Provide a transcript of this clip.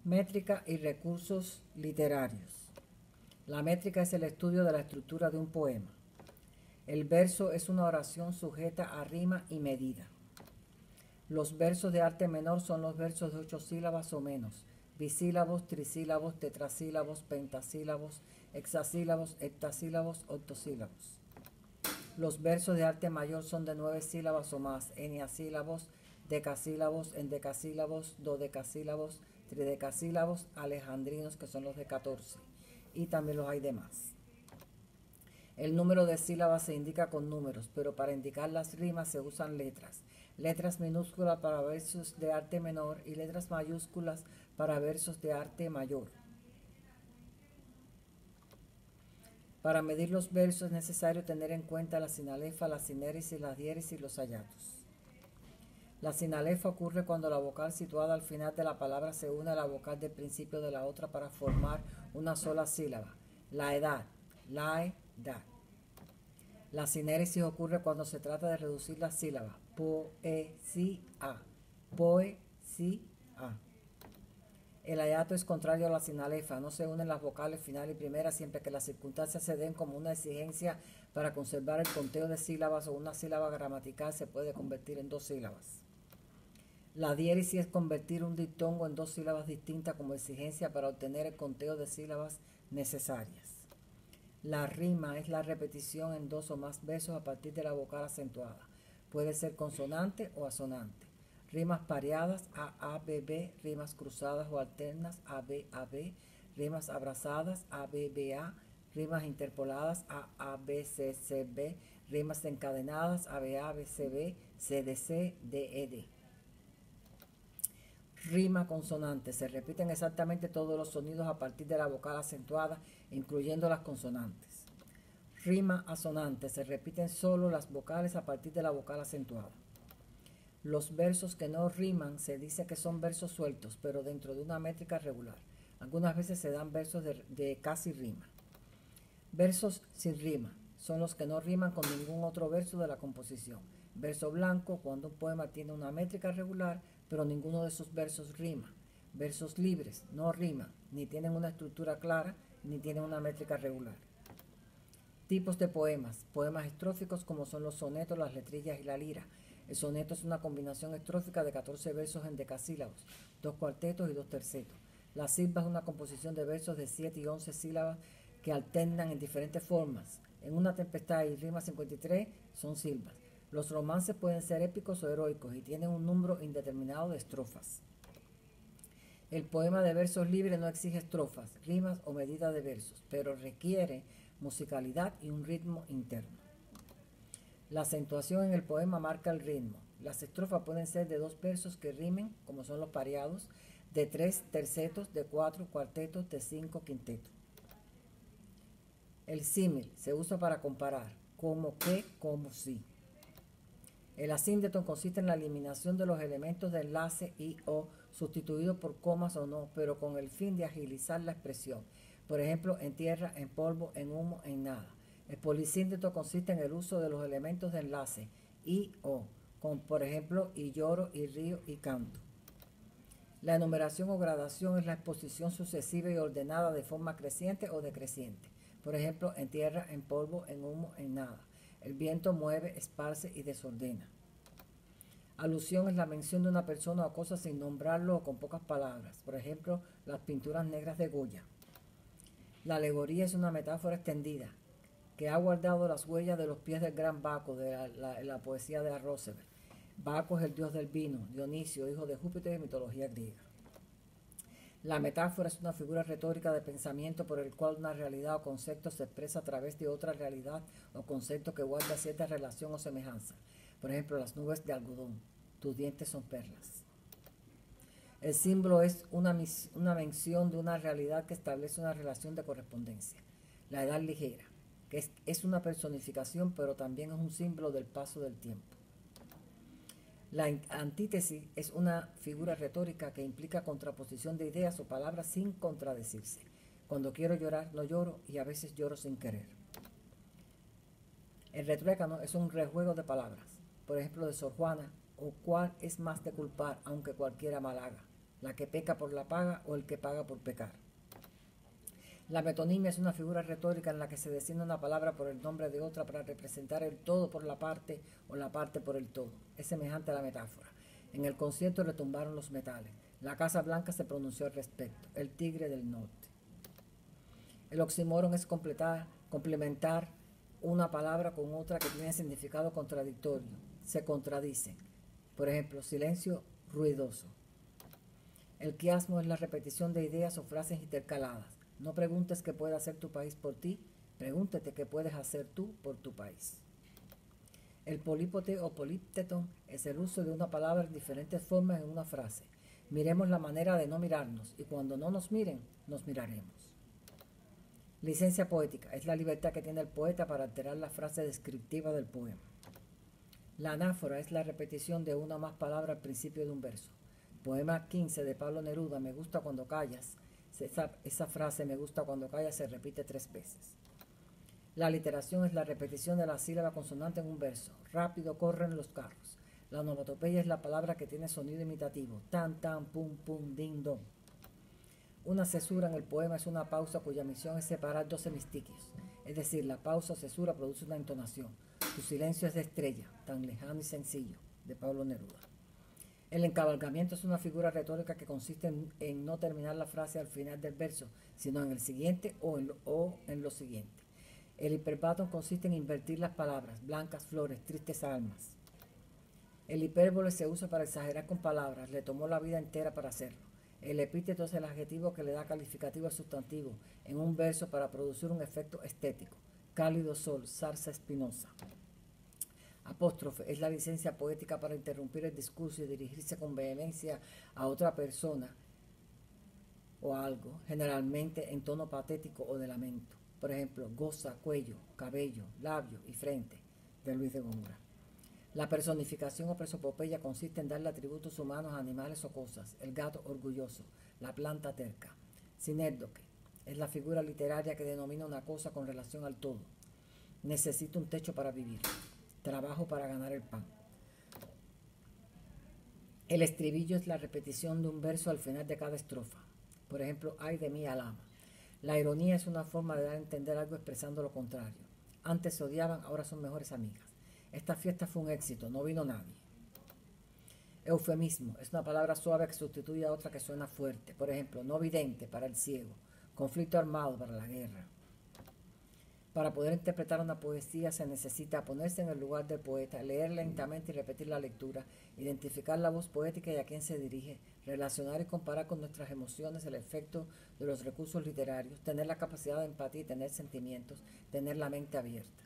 Métrica y recursos literarios. La métrica es el estudio de la estructura de un poema. El verso es una oración sujeta a rima y medida. Los versos de arte menor son los versos de 8 sílabas o menos, bisílabos, trisílabos, tetrasílabos, pentasílabos, hexasílabos, heptasílabos, octosílabos. Los versos de arte mayor son de 9 sílabas o más, eniasílabos, decasílabos, endecasílabos, dodecasílabos, tridecasílabos, alejandrinos, que son los de 14, y también los hay de más. El número de sílabas se indica con números, pero para indicar las rimas se usan letras. Letras minúsculas para versos de arte menor y letras mayúsculas para versos de arte mayor. Para medir los versos es necesario tener en cuenta la sinalefa, la sinéresis, la diéresis y los hallatos. La sinalefa ocurre cuando la vocal situada al final de la palabra se une a la vocal del principio de la otra para formar una sola sílaba. La edad, la edad. La sinéresis ocurre cuando se trata de reducir las sílabas. Poesía, poesía. El hallato es contrario a la sinalefa, no se unen las vocales final y primera siempre que las circunstancias se den como una exigencia para conservar el conteo de sílabas o una sílaba gramatical se puede convertir en 2 sílabas. La diéresis es convertir un diptongo en 2 sílabas distintas como exigencia para obtener el conteo de sílabas necesarias. La rima es la repetición en 2 o más versos a partir de la vocal acentuada. Puede ser consonante o asonante. Rimas pareadas A, B, B, rimas cruzadas o alternas A, B, rimas abrazadas A, B, A, rimas interpoladas A, B, C, B, rimas encadenadas A, B, C, B, C, D, D. Rima consonante. Se repiten exactamente todos los sonidos a partir de la vocal acentuada, incluyendo las consonantes. Rima asonante. Se repiten solo las vocales a partir de la vocal acentuada. Los versos que no riman se dice que son versos sueltos, pero dentro de una métrica regular. Algunas veces se dan versos de casi rima. Versos sin rima son los que no riman con ningún otro verso de la composición. Verso blanco, cuando un poema tiene una métrica regular, pero ninguno de sus versos rima. Versos libres no riman, ni tienen una estructura clara, ni tienen una métrica regular. Tipos de poemas. Poemas estróficos como son los sonetos, las letrillas y la lira. El soneto es una combinación estrófica de 14 versos en decasílabos, 2 cuartetos y 2 tercetos. La silva es una composición de versos de 7 y 11 sílabas que alternan en diferentes formas. En Una tempestad y rima 53 son silvas. Los romances pueden ser épicos o heroicos y tienen un número indeterminado de estrofas. El poema de versos libres no exige estrofas, rimas o medida de versos, pero requiere musicalidad y un ritmo interno. La acentuación en el poema marca el ritmo. Las estrofas pueden ser de 2 versos que rimen, como son los pareados, de 3 tercetos, de 4 cuartetos, de 5 quintetos. El símil se usa para comparar, como que, como si. El asíndeto consiste en la eliminación de los elementos de enlace y o sustituidos por comas o no, pero con el fin de agilizar la expresión. Por ejemplo, en tierra, en polvo, en humo, en nada. El polisíndeto consiste en el uso de los elementos de enlace y o, como por ejemplo, y lloro, y río, y canto. La enumeración o gradación es la exposición sucesiva y ordenada de forma creciente o decreciente. Por ejemplo, en tierra, en polvo, en humo, en nada. El viento mueve, esparce y desordena. Alusión es la mención de una persona o cosa sin nombrarlo o con pocas palabras. Por ejemplo, las pinturas negras de Goya. La alegoría es una metáfora extendida que ha guardado las huellas de los pies del gran Baco de la poesía de Roosevelt. Baco es el dios del vino, Dionisio, hijo de Júpiter de mitología griega. La metáfora es una figura retórica de pensamiento por el cual una realidad o concepto se expresa a través de otra realidad o concepto que guarda cierta relación o semejanza. Por ejemplo, las nubes de algodón, tus dientes son perlas. El símbolo es una mención de una realidad que establece una relación de correspondencia. La edad ligera, que es una personificación, pero también es un símbolo del paso del tiempo. La antítesis es una figura retórica que implica contraposición de ideas o palabras sin contradecirse. Cuando quiero llorar, no lloro y a veces lloro sin querer. El retruécano es un rejuego de palabras. Por ejemplo, de Sor Juana, o cuál es más de culpar, aunque cualquiera mal haga. la que peca por la paga o el que paga por pecar. La metonimia es una figura retórica en la que se designa una palabra por el nombre de otra para representar el todo por la parte o la parte por el todo. Es semejante a la metáfora. En el concierto retumbaron los metales. La Casa Blanca se pronunció al respecto. El tigre del norte. El oxímoron es complementar una palabra con otra que tiene significado contradictorio. Se contradicen. Por ejemplo, silencio ruidoso. El quiasmo es la repetición de ideas o frases intercaladas. No preguntes qué puede hacer tu país por ti, pregúntate qué puedes hacer tú por tu país. El polípote o polípteton es el uso de una palabra en diferentes formas en una frase. Miremos la manera de no mirarnos y cuando no nos miren, nos miraremos. Licencia poética es la libertad que tiene el poeta para alterar la frase descriptiva del poema. La anáfora es la repetición de una o más palabras al principio de un verso. Poema 15 de Pablo Neruda, me gusta cuando callas. Esa frase, me gusta cuando callas, se repite 3 veces. La aliteración es la repetición de la sílaba consonante en un verso. Rápido corren los carros. La onomatopeya es la palabra que tiene sonido imitativo. Tan, tan, pum, pum, ding, dong. Una cesura en el poema es una pausa cuya misión es separar 2 hemistiquios. Es decir, la pausa o cesura produce una entonación. Tu silencio es de estrella, tan lejano y sencillo, de Pablo Neruda. El encabalgamiento es una figura retórica que consiste en no terminar la frase al final del verso, sino en el siguiente o en lo siguiente. El hiperbatón consiste en invertir las palabras, blancas flores, tristes almas. El hipérbole se usa para exagerar con palabras, le tomó la vida entera para hacerlo. El epíteto es el adjetivo que le da calificativo al sustantivo en un verso para producir un efecto estético. Cálido sol, zarza espinosa. Apóstrofe es la licencia poética para interrumpir el discurso y dirigirse con vehemencia a otra persona o algo, generalmente en tono patético o de lamento. Por ejemplo, goza, cuello, cabello, labio y frente, de Luis de Góngora. La personificación o presopopeya consiste en darle atributos humanos a animales o cosas. El gato orgulloso, la planta terca. Sinécdoque es la figura literaria que denomina una cosa con relación al todo. Necesito un techo para vivir. Trabajo para ganar el pan. El estribillo es la repetición de un verso al final de cada estrofa. Por ejemplo, ay de mí alama. La ironía es una forma de dar a entender algo expresando lo contrario. Antes se odiaban, ahora son mejores amigas. Esta fiesta fue un éxito, no vino nadie. Eufemismo es una palabra suave que sustituye a otra que suena fuerte. Por ejemplo, no vidente para el ciego, conflicto armado para la guerra. Para poder interpretar una poesía se necesita ponerse en el lugar del poeta, leer lentamente y repetir la lectura, identificar la voz poética y a quién se dirige, relacionar y comparar con nuestras emociones el efecto de los recursos literarios, tener la capacidad de empatía y tener sentimientos, tener la mente abierta.